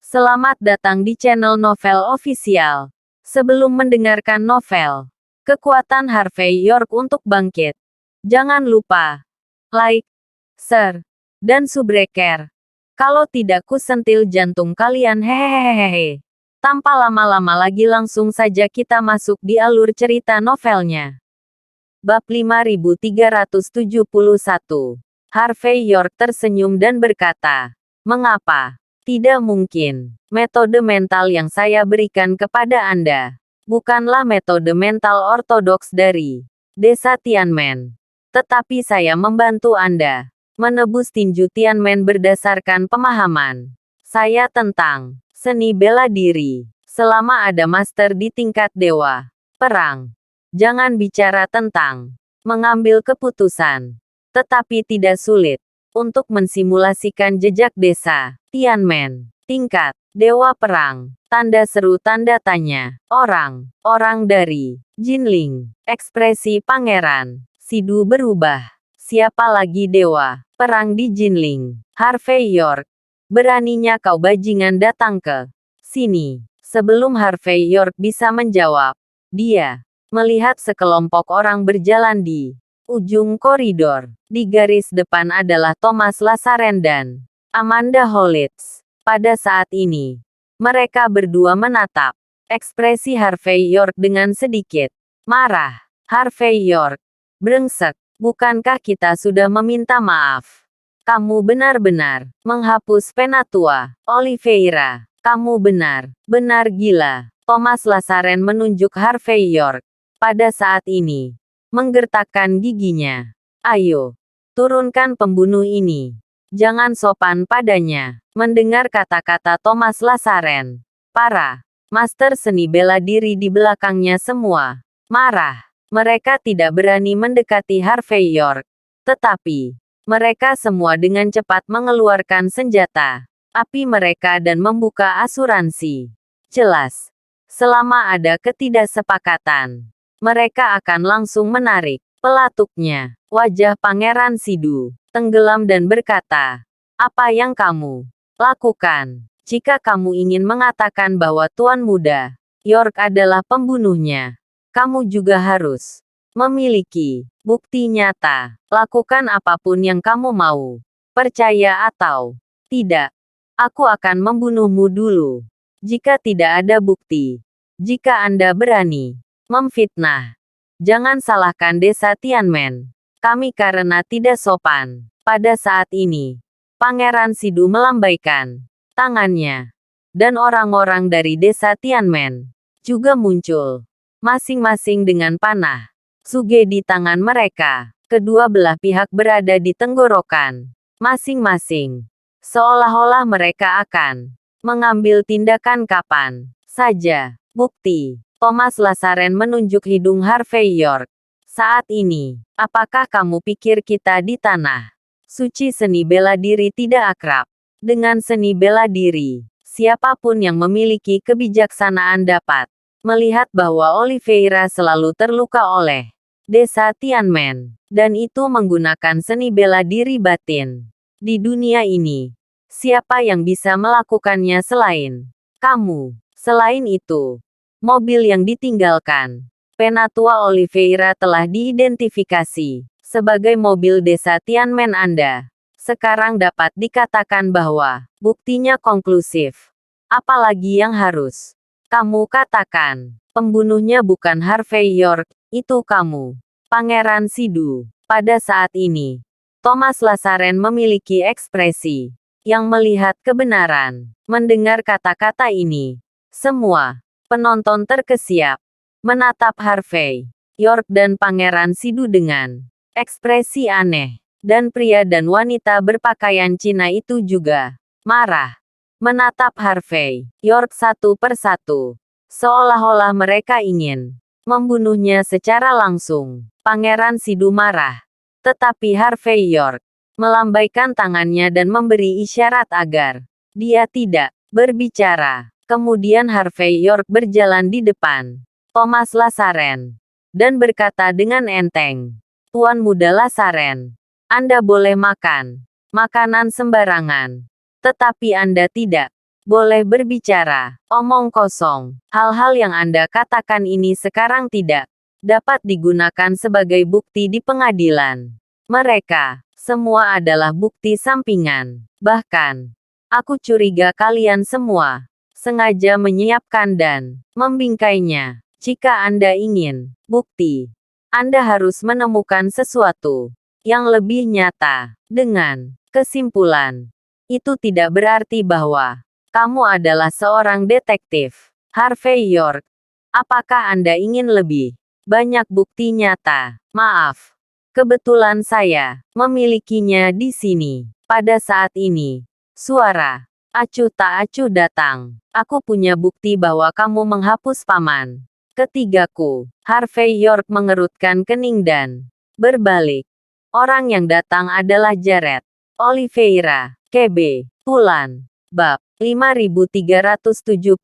Selamat datang di channel Novel Official. Sebelum mendengarkan novel, kekuatan Harvey York untuk bangkit, jangan lupa like, share, dan subscribe. Kalau tidak kusentil jantung kalian hehehehe. Tanpa lama-lama lagi langsung saja kita masuk di alur cerita novelnya. Bab 5371. Harvey York tersenyum dan berkata, "Mengapa? Tidak mungkin. Metode mental yang saya berikan kepada Anda bukanlah metode mental ortodoks dari Desa Tianmen. Tetapi saya membantu Anda menebus tinju Tianmen berdasarkan pemahaman saya tentang seni bela diri. Selama ada master di tingkat dewa perang, jangan bicara tentang mengambil keputusan. Tetapi tidak sulit untuk mensimulasikan jejak desa Tianmen, tingkat dewa perang, tanda seru tanda tanya, orang dari Jinling, ekspresi Pangeran Sidu berubah. Siapa lagi dewa perang di Jinling? Harvey York. Beraninya kau bajingan datang ke sini. Sebelum Harvey York bisa menjawab, dia melihat sekelompok orang berjalan di ujung koridor. Di garis depan adalah Thomas Lasaren dan Amanda Hollins. Pada saat ini, mereka berdua menatap ekspresi Harvey York dengan sedikit marah. Harvey York, brengsek, bukankah kita sudah meminta maaf? Kamu benar-benar menghapus penatua, Oliveira. Kamu benar-benar gila. Thomas Lasaren menunjuk Harvey York. Pada saat ini, menggertakkan giginya. Ayo, turunkan pembunuh ini. Jangan sopan padanya. Mendengar kata-kata Thomas Lasaren, para master seni bela diri di belakangnya semua marah. Mereka tidak berani mendekati Harvey York. Tetapi, mereka semua dengan cepat mengeluarkan senjata api mereka dan membuka asuransi. Jelas, selama ada ketidaksepakatan, mereka akan langsung menarik pelatuknya. Wajah Pangeran Sidu tenggelam dan berkata, "Apa yang kamu lakukan? Jika kamu ingin mengatakan bahwa Tuan Muda York adalah pembunuhnya, kamu juga harus memiliki bukti nyata. Lakukan apapun yang kamu mau. Percaya atau tidak, aku akan membunuhmu dulu. Jika tidak ada bukti, jika Anda berani memfitnah, jangan salahkan Desa Tianmen kami karena tidak sopan." Pada saat ini, Pangeran Sidu melambaikan tangannya, dan orang-orang dari Desa Tianmen juga muncul, masing-masing dengan panah Suge di tangan mereka. Kedua belah pihak berada di tenggorokan masing-masing, seolah-olah mereka akan mengambil tindakan kapan saja. Bukti. Thomas Lasaren menunjuk hidung Harvey York. Saat ini, apakah kamu pikir kita di tanah suci seni bela diri tidak akrab dengan seni bela diri? Siapapun yang memiliki kebijaksanaan dapat melihat bahwa Oliveira selalu terluka oleh Desa Tianmen, dan itu menggunakan seni bela diri batin. Di dunia ini, siapa yang bisa melakukannya selain kamu? Selain itu, mobil yang ditinggalkan Penatua Oliveira telah diidentifikasi sebagai mobil Desa Tianmen Anda. Sekarang dapat dikatakan bahwa buktinya konklusif. Apalagi yang harus kamu katakan? Pembunuhnya bukan Harvey York, itu kamu, Pangeran Sidu. Pada saat ini, Thomas Lasaren memiliki ekspresi yang melihat kebenaran. Mendengar kata-kata ini, semua penonton terkesiap menatap Harvey York dan Pangeran Sidu dengan ekspresi aneh. Dan pria dan wanita berpakaian Cina itu juga marah menatap Harvey York satu persatu, seolah-olah mereka ingin membunuhnya secara langsung. Pangeran Sidu marah, tetapi Harvey York melambaikan tangannya dan memberi isyarat agar dia tidak berbicara. Kemudian Harvey York berjalan di depan Thomas Lasaren dan berkata dengan enteng, "Tuan Muda Lasaren, Anda boleh makan makanan sembarangan, tetapi Anda tidak Boleh berbicara. Omong kosong. Hal-hal yang Anda katakan ini sekarang tidak dapat digunakan sebagai bukti di pengadilan. Mereka semua adalah bukti sampingan. Bahkan, aku curiga kalian semua sengaja menyiapkan dan membingkainya. Jika Anda ingin bukti, Anda harus menemukan sesuatu yang lebih nyata. Dengan kesimpulan, itu tidak berarti bahwa kamu adalah seorang detektif. Harvey York, apakah Anda ingin lebih banyak bukti nyata? Maaf, kebetulan saya memilikinya di sini. Pada saat ini, suara acuh tak acuh datang. Aku punya bukti bahwa kamu menghapus paman ketigaku. Harvey York mengerutkan kening dan berbalik. Orang yang datang adalah Jared Oliveira, KB, Pulan, Bab 5372.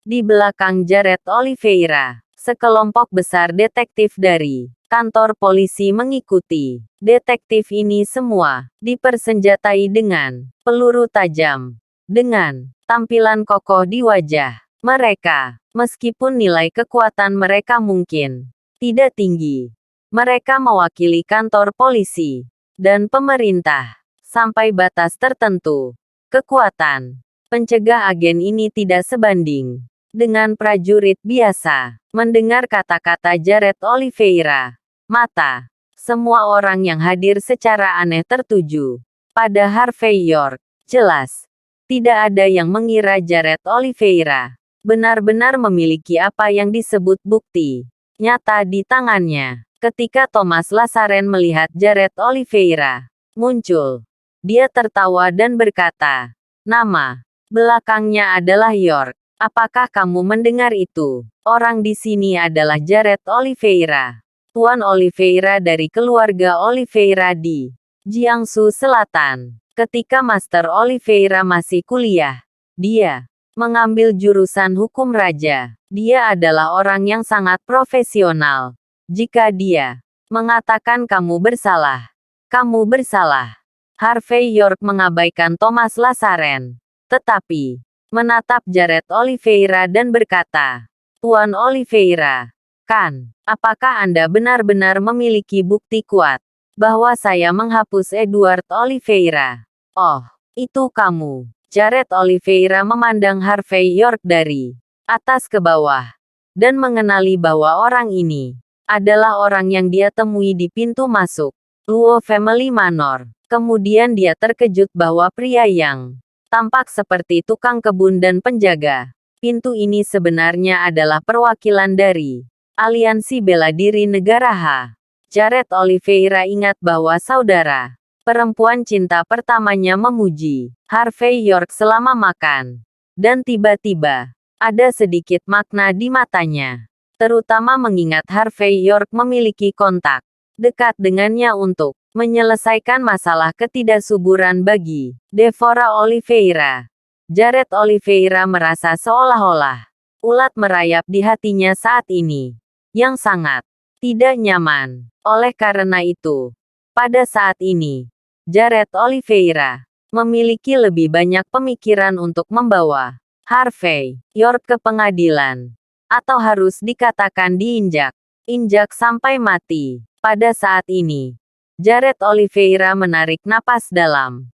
Di belakang Jared Oliveira, sekelompok besar detektif dari kantor polisi mengikuti. Detektif ini semua dipersenjatai dengan peluru tajam. Dengan tampilan kokoh di wajah mereka, meskipun nilai kekuatan mereka mungkin tidak tinggi, mereka mewakili kantor polisi dan pemerintah sampai batas tertentu. Kekuatan pencegah agen ini tidak sebanding dengan prajurit biasa. Mendengar kata-kata Jared Oliveira, mata semua orang yang hadir secara aneh tertuju pada Harvey York. Jelas, tidak ada yang mengira Jared Oliveira benar-benar memiliki apa yang disebut bukti nyata di tangannya. Ketika Thomas Lazaren melihat Jared Oliveira muncul, dia tertawa dan berkata, "Nama belakangnya adalah York. Apakah kamu mendengar itu? Orang di sini adalah Jared Oliveira, Tuan Oliveira dari keluarga Oliveira di Jiangsu Selatan. Ketika Master Oliveira masih kuliah, dia mengambil jurusan hukum raja. Dia adalah orang yang sangat profesional. Jika dia mengatakan kamu bersalah, kamu bersalah." Harvey York mengabaikan Thomas Lazaren, tetapi menatap Jared Oliveira dan berkata, "Tuan Oliveira, kan, apakah Anda benar-benar memiliki bukti kuat bahwa saya menghapus Edward Oliveira?" "Oh, itu kamu." Jared Oliveira memandang Harvey York dari atas ke bawah dan mengenali bahwa orang ini adalah orang yang dia temui di pintu masuk Luo Family Manor. Kemudian dia terkejut bahwa pria yang tampak seperti tukang kebun dan penjaga pintu ini sebenarnya adalah perwakilan dari Aliansi Bela Diri Negara H. Jared Oliveira ingat bahwa saudara perempuan cinta pertamanya memuji Harvey York selama makan. Dan tiba-tiba, ada sedikit makna di matanya. Terutama mengingat Harvey York memiliki kontak dekat dengannya untuk menyelesaikan masalah ketidaksuburan bagi Devora Oliveira. Jared Oliveira merasa seolah-olah ulat merayap di hatinya saat ini, yang sangat tidak nyaman. Oleh karena itu, pada saat ini, Jared Oliveira memiliki lebih banyak pemikiran untuk membawa Harvey York ke pengadilan, atau harus dikatakan diinjak sampai mati. Pada saat ini, Jared Oliveira menarik napas dalam,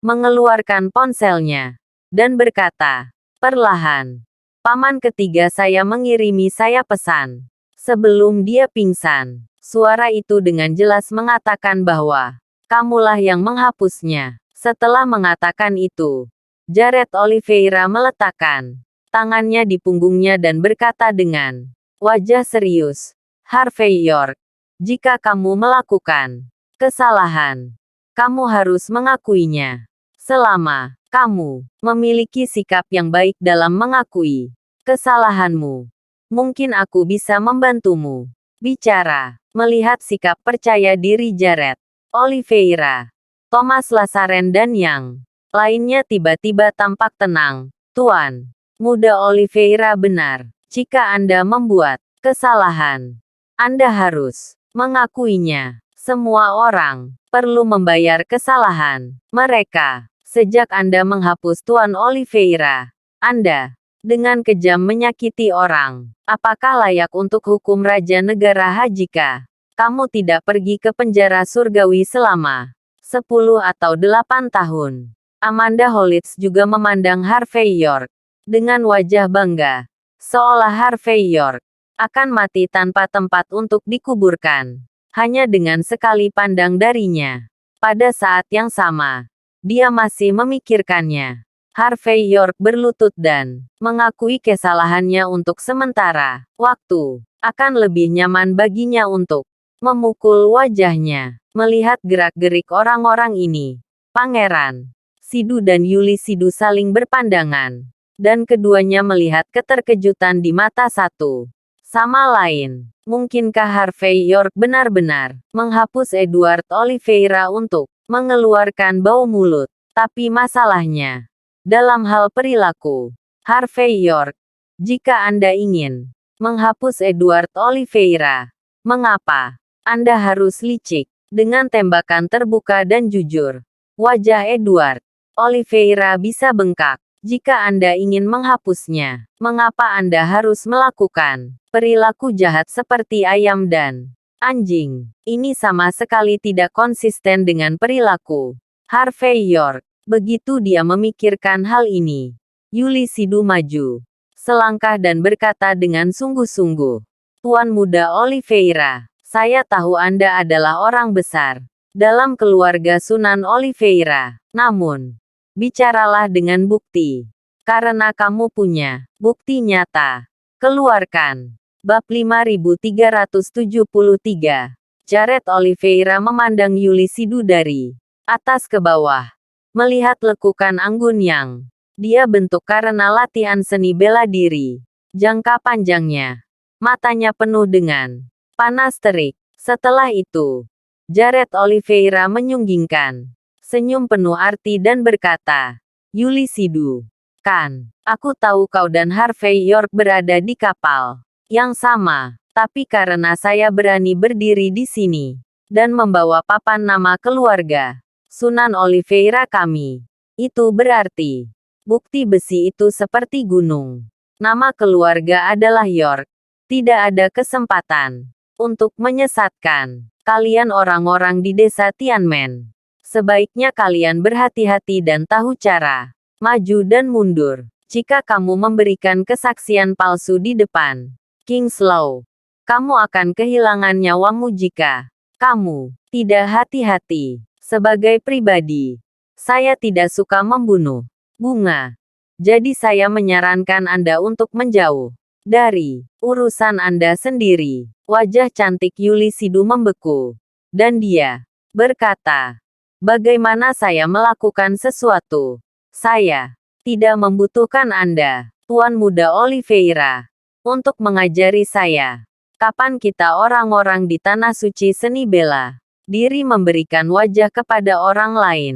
mengeluarkan ponselnya, dan berkata, perlahan, "Paman ketiga saya mengirimi saya pesan." Sebelum dia pingsan, suara itu dengan jelas mengatakan bahwa, "Kamulah yang menghapusnya." Setelah mengatakan itu, Jared Oliveira meletakkan tangannya di punggungnya dan berkata dengan wajah serius, "Harvey York, jika kamu melakukan kesalahan, kamu harus mengakuinya. Selama kamu memiliki sikap yang baik dalam mengakui kesalahanmu, mungkin aku bisa membantumu." Bicara, melihat sikap percaya diri Jared Oliveira, Thomas Lazaren dan yang lainnya tiba-tiba tampak tenang. "Tuan Muda Oliveira benar. Jika Anda membuat kesalahan, Anda harus mengakuinya. Semua orang perlu membayar kesalahan mereka. Sejak Anda menghapus Tuan Oliveira, Anda dengan kejam menyakiti orang. Apakah layak untuk hukum Raja Negara jika kamu tidak pergi ke penjara surgawi selama 10 atau 8 tahun? Amanda Hollis juga memandang Harvey York dengan wajah bangga, seolah Harvey York akan mati tanpa tempat untuk dikuburkan, hanya dengan sekali pandang darinya. Pada saat yang sama, dia masih memikirkannya. Harvey York berlutut dan mengakui kesalahannya untuk sementara waktu. Akan lebih nyaman baginya untuk memukul wajahnya, melihat gerak-gerik orang-orang ini. Pangeran Sidu dan Yuli Sidu saling berpandangan, dan keduanya melihat keterkejutan di mata satu sama lain. Mungkinkah Harvey York benar-benar menghapus Edward Oliveira untuk mengeluarkan bau mulut? Tapi masalahnya dalam hal perilaku. Harvey York, jika Anda ingin menghapus Edward Oliveira, mengapa Anda harus licik dengan tembakan terbuka dan jujur? Wajah Edward Oliveira bisa bengkak. Jika Anda ingin menghapusnya, mengapa Anda harus melakukan perilaku jahat seperti ayam dan anjing? Ini sama sekali tidak konsisten dengan perilaku Harvey York. Begitu dia memikirkan hal ini, Yuli Sidu maju selangkah dan berkata dengan sungguh-sungguh, "Tuan Muda Oliveira, saya tahu Anda adalah orang besar dalam keluarga Sunan Oliveira. Namun, bicaralah dengan bukti. Karena kamu punya bukti nyata. Keluarkan." Bab 5373. Jared Oliveira memandang Yuli Sidu dari atas ke bawah, melihat lekukan anggun yang dia bentuk karena latihan seni bela diri jangka panjangnya. Matanya penuh dengan panas terik. Setelah itu, Jared Oliveira menyunggingkan senyum penuh arti dan berkata, "Yuli Sidu, kan, aku tahu kau dan Harvey York berada di kapal yang sama, tapi karena saya berani berdiri di sini dan membawa papan nama keluarga Sunan Oliveira kami, itu berarti bukti besi itu seperti gunung. Nama keluarga adalah York. Tidak ada kesempatan untuk menyesatkan kalian orang-orang di desa Tianmen. Sebaiknya kalian berhati-hati dan tahu cara maju dan mundur. Jika kamu memberikan kesaksian palsu di depan Kingslow, kamu akan kehilangan nyawamu jika kamu tidak hati-hati. Sebagai pribadi, saya tidak suka membunuh bunga. Jadi saya menyarankan Anda untuk menjauh dari urusan Anda sendiri." Wajah cantik Yuli Sidu membeku, dan dia berkata, "Bagaimana saya melakukan sesuatu? Saya tidak membutuhkan Anda, Tuan Muda Oliveira, untuk mengajari saya. Kapan kita orang-orang di Tanah Suci Seni Bela diri memberikan wajah kepada orang lain?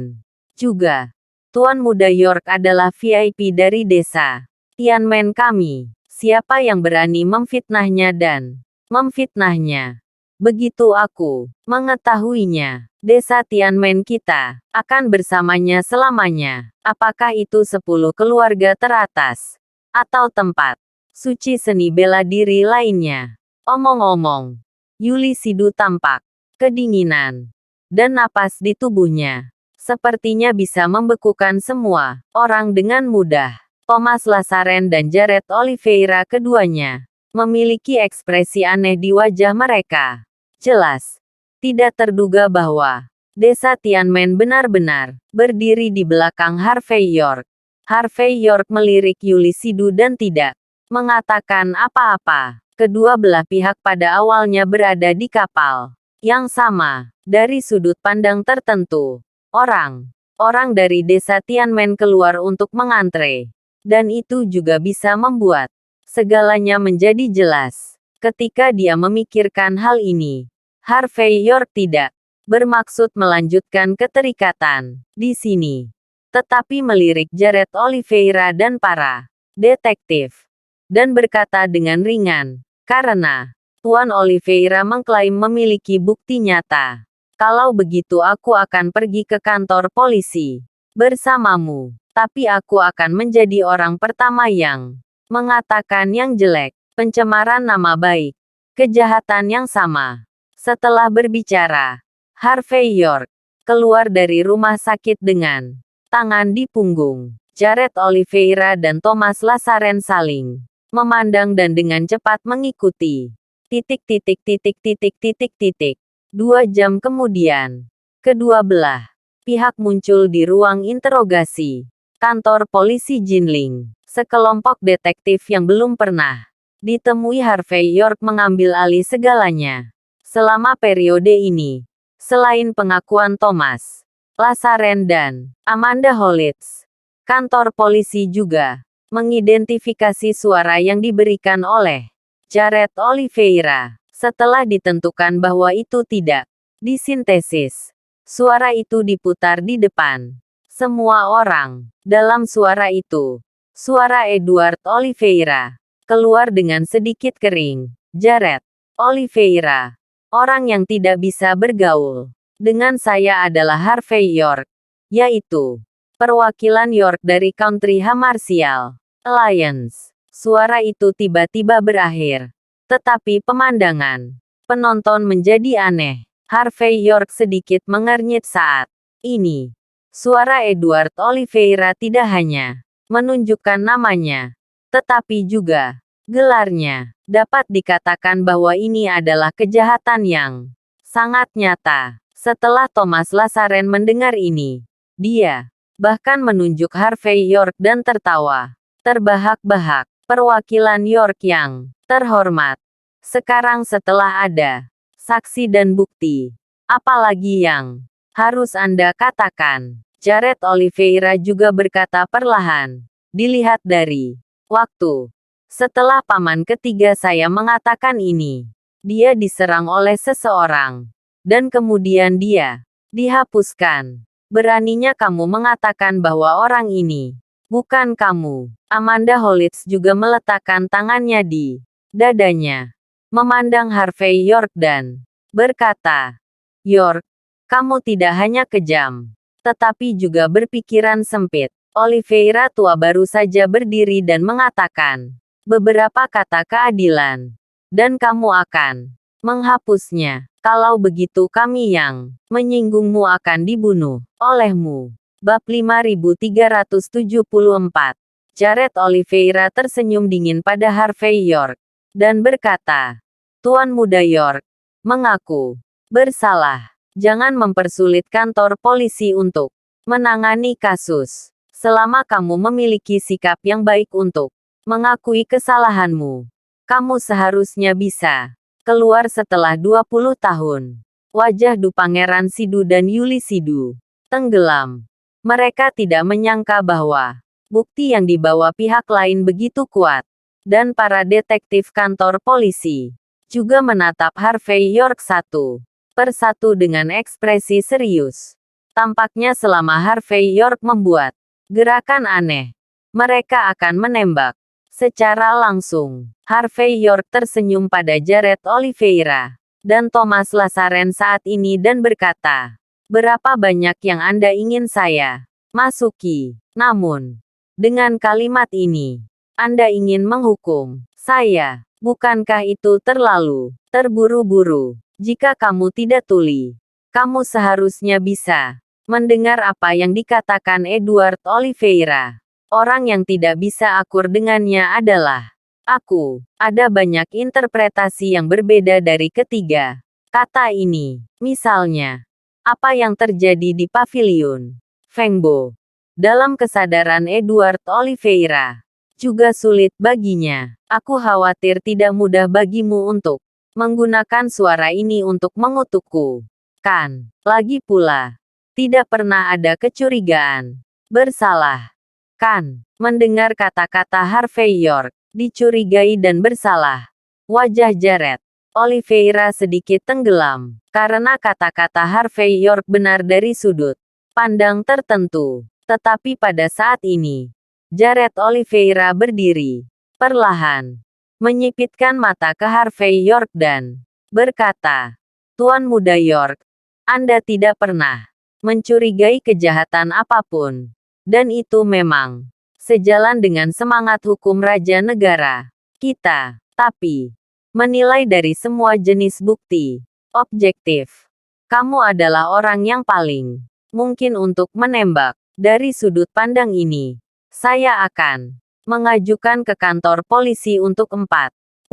Juga, Tuan Muda York adalah VIP dari desa Tianmen kami. Siapa yang berani memfitnahnya dan memfitnahnya? Begitu aku mengetahuinya, desa Tianmen kita akan bersamanya selamanya. Apakah itu 10 keluarga teratas atau tempat suci seni bela diri lainnya?" Omong-omong, Yuli Sidu tampak kedinginan, dan napas di tubuhnya sepertinya bisa membekukan semua orang dengan mudah. Thomas Lasaren dan Jared Oliveira keduanya memiliki ekspresi aneh di wajah mereka. Jelas, tidak terduga bahwa desa Tianmen benar-benar berdiri di belakang Harvey York. Harvey York melirik Yuli Sidu dan tidak mengatakan apa-apa. Kedua belah pihak pada awalnya berada di kapal yang sama. Dari sudut pandang tertentu, orang dari desa Tianmen keluar untuk mengantre. Dan itu juga bisa membuat segalanya menjadi jelas. Ketika dia memikirkan hal ini, Harvey York tidak bermaksud melanjutkan keterikatan di sini, tetapi melirik Jared Oliveira dan para detektif, dan berkata dengan ringan, "Karena Tuan Oliveira mengklaim memiliki bukti nyata. Kalau begitu aku akan pergi ke kantor polisi bersamamu. Tapi aku akan menjadi orang pertama yang mengatakan yang jelek, pencemaran nama baik, kejahatan yang sama. Setelah berbicara, Harvey York keluar dari rumah sakit dengan tangan di punggung. Jared Oliveira dan Thomas Lassaren saling memandang dan dengan cepat mengikuti. 2 jam kemudian, kedua belah pihak muncul di ruang interogasi kantor polisi Jinling. Sekelompok detektif yang belum pernah ditemui Harvey York mengambil alih segalanya. Selama periode ini, selain pengakuan Thomas Lassaren dan Amanda Holitz, kantor polisi juga mengidentifikasi suara yang diberikan oleh Jared Oliveira. Setelah ditentukan bahwa itu tidak disintesis, suara itu diputar di depan semua orang. Dalam suara itu, suara Edward Oliveira keluar dengan sedikit kering. Jared Oliveira, orang yang tidak bisa bergaul dengan saya adalah Harvey York, yaitu perwakilan York dari Country Martial Alliance. Suara itu tiba-tiba berakhir, tetapi pemandangan penonton menjadi aneh. Harvey York sedikit mengernyit saat ini. Suara Edward Oliveira tidak hanya menunjukkan namanya, tetapi juga gelarnya. Dapat dikatakan bahwa ini adalah kejahatan yang sangat nyata. Setelah Thomas Lassaren mendengar ini, dia bahkan menunjuk Harvey York dan tertawa terbahak-bahak. Perwakilan York yang terhormat. Sekarang setelah ada saksi dan bukti, apalagi yang harus Anda katakan? Jared Oliveira juga berkata perlahan. Dilihat dari waktu. Setelah paman ketiga saya mengatakan ini, dia diserang oleh seseorang. Dan kemudian dia dihapuskan. Beraninya kamu mengatakan bahwa orang ini bukan kamu. Amanda Holitz juga meletakkan tangannya di dadanya, memandang Harvey York dan berkata, York, kamu tidak hanya kejam, tetapi juga berpikiran sempit. Oliveira tua baru saja berdiri dan mengatakan beberapa kata keadilan, dan kamu akan menghapusnya. Kalau begitu kami yang menyinggungmu akan dibunuh olehmu. Bab 5374. Jared Oliveira tersenyum dingin pada Harvey York dan berkata, Tuan Muda York mengaku bersalah. Jangan mempersulit kantor polisi untuk menangani kasus. Selama kamu memiliki sikap yang baik untuk mengakui kesalahanmu, kamu seharusnya bisa keluar setelah 20 tahun. Wajah Du Pangeran Sidu dan Yuli Sidu tenggelam. Mereka tidak menyangka bahwa bukti yang dibawa pihak lain begitu kuat. Dan para detektif kantor polisi juga menatap Harvey York satu persatu dengan ekspresi serius. Tampaknya selama Harvey York membuat gerakan aneh, mereka akan menembak secara langsung. Harvey York tersenyum pada Jared Oliveira dan Thomas Lassaren saat ini dan berkata, berapa banyak yang Anda ingin saya masuki? Namun, dengan kalimat ini, Anda ingin menghukum saya. Bukankah itu terlalu terburu-buru? Jika kamu tidak tuli, kamu seharusnya bisa mendengar apa yang dikatakan Edward Oliveira. Orang yang tidak bisa akur dengannya adalah aku. Ada banyak interpretasi yang berbeda dari ketiga kata ini. Misalnya, apa yang terjadi di paviliun Fengbo. Dalam kesadaran Edward Oliveira, juga sulit baginya. Aku khawatir tidak mudah bagimu untuk menggunakan suara ini untuk mengutukku. Kan, lagi pula, tidak pernah ada kecurigaan bersalah. Kan, mendengar kata-kata Harvey York, dicurigai dan bersalah. Wajah Jared Oliveira sedikit tenggelam, karena kata-kata Harvey York benar dari sudut pandang tertentu. Tetapi pada saat ini, Jared Oliveira berdiri perlahan, menyipitkan mata ke Harvey York dan berkata, Tuan Muda York, Anda tidak pernah mencurigai kejahatan apapun. Dan itu memang sejalan dengan semangat hukum raja negara kita. Tapi, menilai dari semua jenis bukti objektif, kamu adalah orang yang paling mungkin untuk menembak. Dari sudut pandang ini, saya akan mengajukan ke kantor polisi untuk 48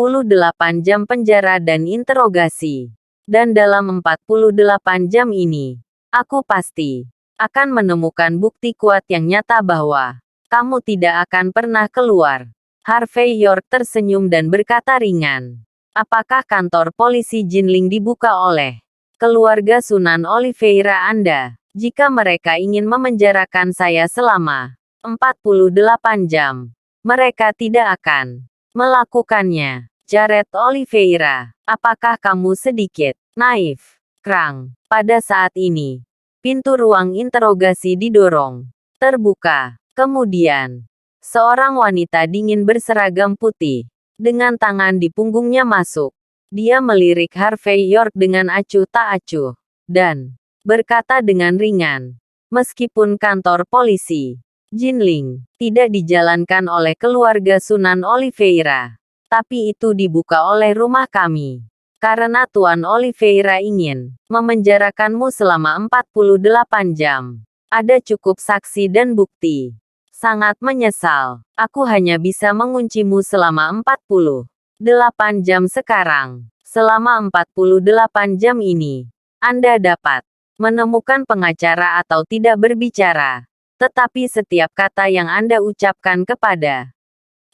jam penjara dan interogasi. Dan dalam 48 jam ini, aku pasti akan menemukan bukti kuat yang nyata bahwa kamu tidak akan pernah keluar. Harvey York tersenyum dan berkata ringan. Apakah kantor polisi Jinling dibuka oleh keluarga Sunan Oliveira Anda? Jika mereka ingin memenjarakan saya selama 48 jam, mereka tidak akan melakukannya. Jared Oliveira, apakah kamu sedikit naif? Krang. Pada saat ini, pintu ruang interogasi didorong terbuka. Kemudian, seorang wanita dingin berseragam putih, dengan tangan di punggungnya masuk. Dia melirik Harvey York dengan acuh tak acuh, dan berkata dengan ringan, meskipun kantor polisi Jinling tidak dijalankan oleh keluarga Sunan Oliveira, tapi itu dibuka oleh rumah kami. Karena Tuan Oliveira ingin memenjarakanmu selama 48 jam. Ada cukup saksi dan bukti. Sangat menyesal, aku hanya bisa menguncimu selama 48 jam sekarang. Selama 48 jam ini, Anda dapat menemukan pengacara atau tidak berbicara. Tetapi setiap kata yang Anda ucapkan kepada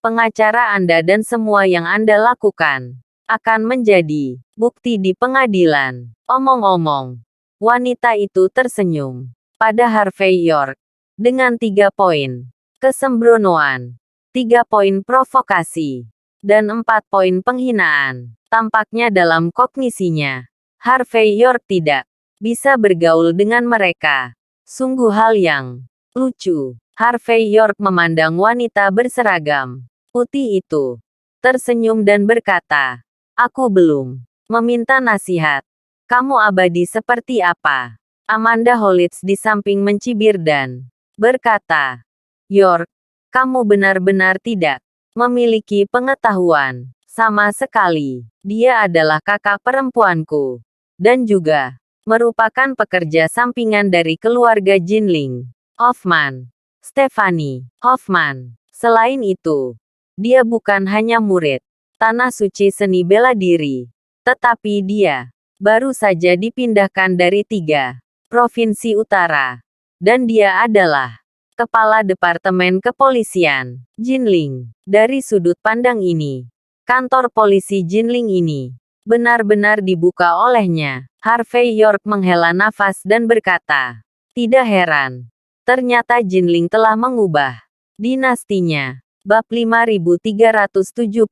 pengacara Anda dan semua yang Anda lakukan akan menjadi bukti di pengadilan. Omong-omong, wanita itu tersenyum pada Harvey York dengan 3 poin kesembronoan, 3 poin provokasi, dan 4 poin penghinaan. Tampaknya dalam kognisinya, Harvey York tidak bisa bergaul dengan mereka. Sungguh hal yang lucu. Harvey York memandang wanita berseragam putih itu, tersenyum dan berkata, aku belum meminta nasihat. Kamu abadi seperti apa? Amanda Hollis di samping mencibir dan berkata, York, kamu benar-benar tidak memiliki pengetahuan sama sekali. Dia adalah kakak perempuanku, dan juga merupakan pekerja sampingan dari keluarga Jinling. Hoffman, Stephanie Hoffman. Selain itu, dia bukan hanya murid Tanah Suci Seni Bela Diri, tetapi dia baru saja dipindahkan dari 3 provinsi utara. Dan dia adalah Kepala Departemen Kepolisian Jinling. Dari sudut pandang ini, kantor polisi Jinling ini benar-benar dibuka olehnya. Harvey York menghela nafas dan berkata, tidak heran. Ternyata Jinling telah mengubah dinastinya. Bab 5375.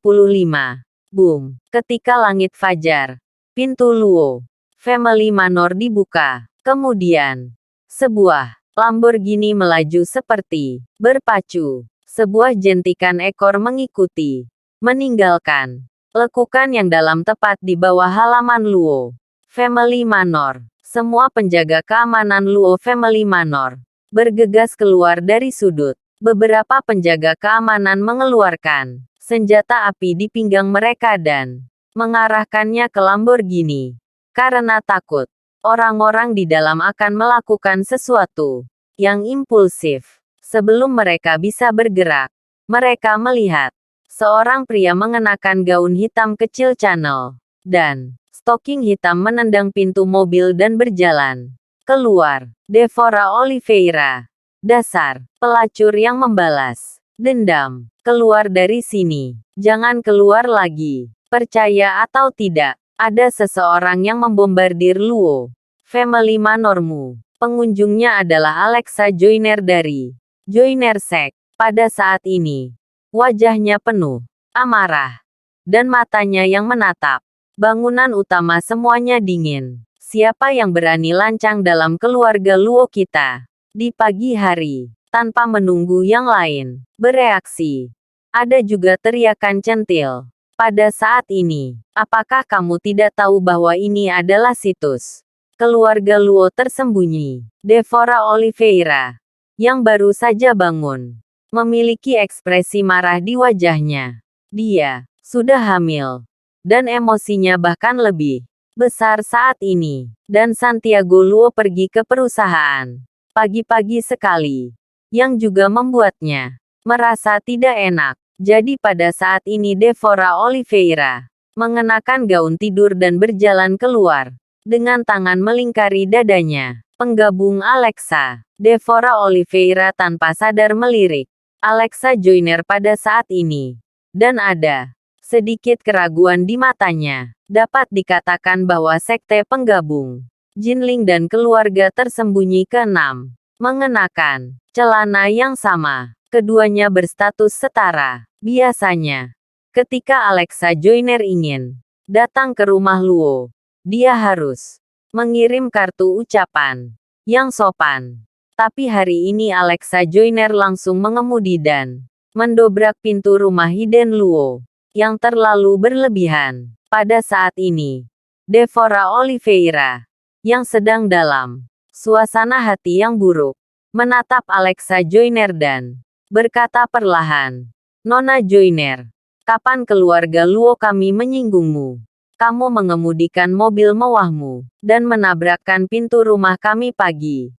Boom. Ketika langit fajar, pintu Luo Family Manor dibuka. Kemudian, sebuah Lamborghini melaju seperti berpacu. Sebuah jentikan ekor mengikuti, meninggalkan lekukan yang dalam tepat di bawah halaman Luo Family Manor. Semua penjaga keamanan Luo Family Manor bergegas keluar dari sudut. Beberapa penjaga keamanan mengeluarkan senjata api di pinggang mereka dan mengarahkannya ke Lamborghini. Karena takut, orang-orang di dalam akan melakukan sesuatu yang impulsif. Sebelum mereka bisa bergerak, mereka melihat seorang pria mengenakan gaun hitam kecil Chanel dan stoking hitam menendang pintu mobil dan berjalan keluar. Devora Oliveira. Dasar pelacur yang membalas dendam. Keluar dari sini. Jangan keluar lagi. Percaya atau tidak, ada seseorang yang membombardir Luo Family Manormu. Pengunjungnya adalah Alexa Joyner dari Joyner Sect. Pada saat ini, wajahnya penuh amarah dan matanya yang menatap bangunan utama semuanya dingin. Siapa yang berani lancang dalam keluarga Luo kita di pagi hari, tanpa menunggu yang lain bereaksi? Ada juga teriakan centil. Pada saat ini, apakah kamu tidak tahu bahwa ini adalah situs Keluarga Luo tersembunyi. Devora Oliveira, yang baru saja bangun, memiliki ekspresi marah di wajahnya. Dia sudah hamil, dan emosinya bahkan lebih besar saat ini. Dan Santiago Luo pergi ke perusahaan pagi-pagi sekali, yang juga membuatnya merasa tidak enak. Jadi pada saat ini Devora Oliveira mengenakan gaun tidur dan berjalan keluar dengan tangan melingkari dadanya. Penggabung Alexa. Devora Oliveira tanpa sadar melirik Alexa Joyner pada saat ini. Dan ada sedikit keraguan di matanya. Dapat dikatakan bahwa sekte penggabung Jinling dan keluarga tersembunyi ke-6 mengenakan celana yang sama. Keduanya berstatus setara. Biasanya, ketika Alexa Joyner ingin datang ke rumah Luo, dia harus mengirim kartu ucapan yang sopan. Tapi hari ini Alexa Joyner langsung mengemudi dan mendobrak pintu rumah Hiden Luo yang terlalu berlebihan. Pada saat ini, Devora Oliveira yang sedang dalam suasana hati yang buruk menatap Alexa Joyner dan berkata perlahan, "Nona Joyner, kapan keluarga Luo kami menyinggungmu? Kamu mengemudikan mobil mewahmu dan menabrakkan pintu rumah kami pagi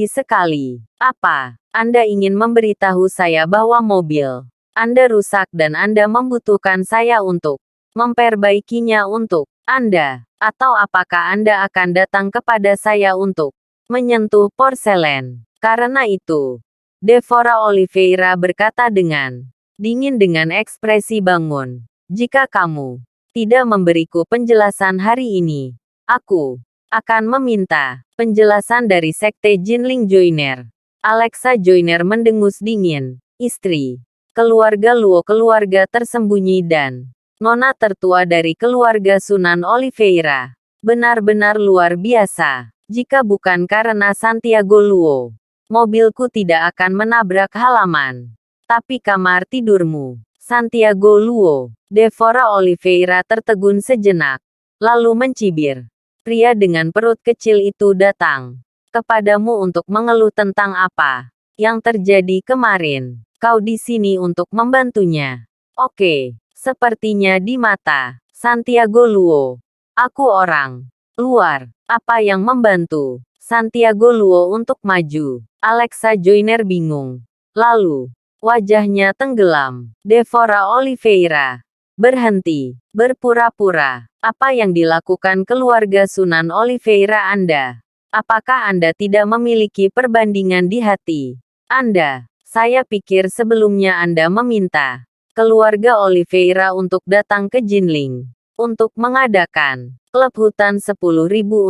sekali. Apa Anda ingin memberitahu saya bahwa mobil Anda rusak dan Anda membutuhkan saya untuk memperbaikinya untuk Anda? Atau apakah Anda akan datang kepada saya untuk menyentuh porselen?" Karena itu, Devora Oliveira berkata dengan dingin dengan ekspresi bangun. "Jika kamu tidak memberiku penjelasan hari ini, aku akan meminta penjelasan dari sekte Jinling Joyner." Alexa Joyner mendengus dingin. Istri keluarga Luo, keluarga tersembunyi dan nona tertua dari keluarga Sunan Oliveira. Benar-benar luar biasa. Jika bukan karena Santiago Luo, mobilku tidak akan menabrak halaman. Tapi kamar tidurmu, Santiago Luo. Devora Oliveira tertegun sejenak, lalu mencibir. Pria dengan perut kecil itu datang kepadamu untuk mengeluh tentang apa yang terjadi kemarin. Kau di sini untuk membantunya. Oke, sepertinya di mata Santiago Luo, aku orang luar. Apa yang membantu Santiago Luo untuk maju? Alexa Joyner bingung. Lalu, wajahnya tenggelam. Devora Oliveira berhenti, berpura-pura. Apa yang dilakukan keluarga Sunan Oliveira Anda? Apakah Anda tidak memiliki perbandingan di hati Anda? Saya pikir sebelumnya Anda meminta keluarga Oliveira untuk datang ke Jinling untuk mengadakan klub hutan 10.000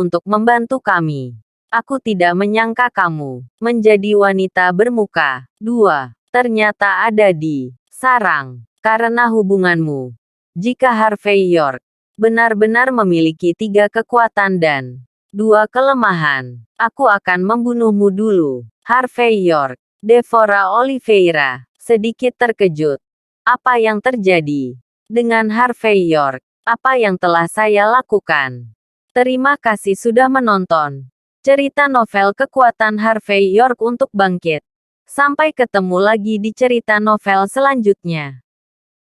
untuk membantu kami. Aku tidak menyangka kamu menjadi wanita bermuka 2. Ternyata ada di sarang. Karena hubunganmu. Jika Harvey York benar-benar memiliki 3 kekuatan dan 2 kelemahan, aku akan membunuhmu dulu. Harvey York. Devora Oliveira sedikit terkejut. Apa yang terjadi dengan Harvey York? Apa yang telah saya lakukan? Terima kasih sudah menonton cerita novel Kekuatan Harvey York untuk Bangkit. Sampai ketemu lagi di cerita novel selanjutnya.